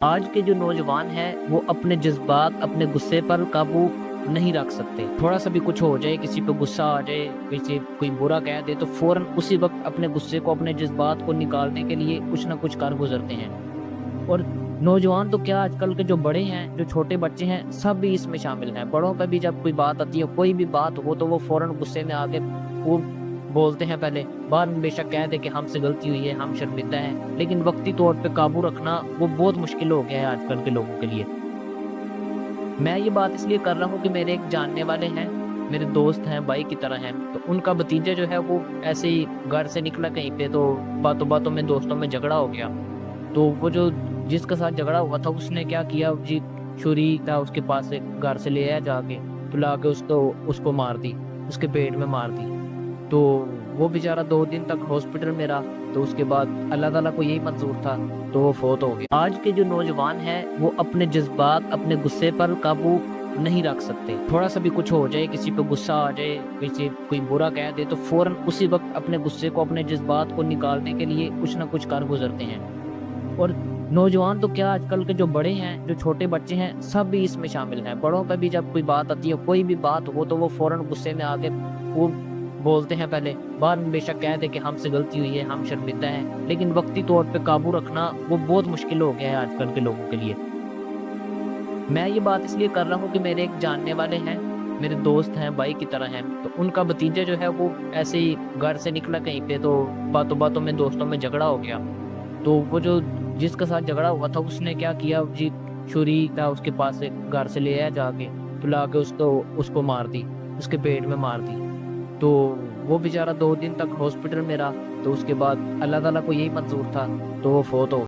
آج کے جو نوجوان ہیں وہ اپنے جذبات اپنے غصے پر قابو نہیں رکھ سکتے۔ تھوڑا سا بھی کچھ ہو جائے، کسی پہ غصہ آ جائے، کسی کوئی برا کہہ دے تو فوراً اسی وقت اپنے غصے کو اپنے جذبات کو نکالنے کے لیے کچھ نہ کچھ کر گزرتے ہیں۔ اور نوجوان تو کیا، آج کل کے جو بڑے ہیں، جو چھوٹے بچے ہیں، سب بھی اس میں شامل ہیں۔ بڑوں پہ بھی جب کوئی بات آتی ہے، کوئی بھی بات ہو تو وہ فوراً غصے میں آ کے وہ بولتے ہیں، پہلے بعد میں بے شک کہہ دے کہ ہم سے غلطی ہوئی ہے، ہم شرمندہ ہیں، لیکن وقتی طور پہ قابو رکھنا وہ بہت مشکل ہو گیا ہے آج کل کے لوگوں کے لیے۔ میں یہ بات اس لیے کر رہا ہوں کہ میرے ایک جاننے والے ہیں، میرے دوست ہیں، بھائی کی طرح ہیں، تو ان کا بھتیجا جو ہے وہ ایسے ہی گھر سے نکلا کہیں پہ، تو باتوں باتوں میں دوستوں میں جھگڑا ہو گیا۔ تو وہ جو جس کے ساتھ جھگڑا ہوا تھا، اس نے کیا کیا جی، چھری تھا اس کے پاس سے، گھر سے لے آیا جا کے، تو لا کے اس کو مار دی، اس کے پیٹ میں مار دی۔ تو وہ بیچارہ 2 دن تک ہاسپٹل میں رہا، تو اس کے بعد اللہ تعالیٰ کو یہی منظور تھا تو وہ فوت ہو گیا۔ آج کے جو نوجوان ہیں وہ اپنے جذبات اپنے غصے پر قابو نہیں رکھ سکتے۔ تھوڑا سا بھی کچھ ہو جائے، کسی پہ غصہ آ جائے، کسی کوئی برا کہہ دے تو فوراً اسی وقت اپنے غصے کو اپنے جذبات کو نکالنے کے لیے کچھ نہ کچھ کر گزرتے ہیں۔ اور نوجوان تو کیا، آج کل کے جو بڑے ہیں، جو چھوٹے بچے ہیں، سب بھی اس میں شامل ہیں۔ بڑوں پہ بھی جب کوئی بات آتی ہے، کوئی بھی بات ہو تو وہ فوراً غصے میں آ کے وہ بولتے ہیں، پہلے بعد میں بے شک کہہ دے کہ ہم سے غلطی ہوئی ہے، ہم شرمندہ ہیں، لیکن وقتی طور پہ قابو رکھنا وہ بہت مشکل ہو گیا ہے آج کل کے لوگوں کے لیے۔ میں یہ بات اس لیے کر رہا ہوں کہ میرے ایک جاننے والے ہیں، میرے دوست ہیں، بھائی کی طرح ہیں، تو ان کا بھتیجا جو ہے وہ ایسے ہی گھر سے نکلا کہیں پہ، تو باتوں باتوں میں دوستوں میں جھگڑا ہو گیا۔ تو وہ جو جس کے ساتھ جھگڑا ہوا تھا، اس نے کیا کیا جی، چھری تھا اس کے پاس سے، گھر سے لے آیا جا کے، تو لا کے اس کو مار دی، اس کے پیٹ میں مار دی۔ تو وہ بیچارہ 2 دن تک ہاسپٹل میں رہا، تو اس کے بعد اللہ تعالیٰ کو یہی منظور تھا تو وہ فوت ہو گیا۔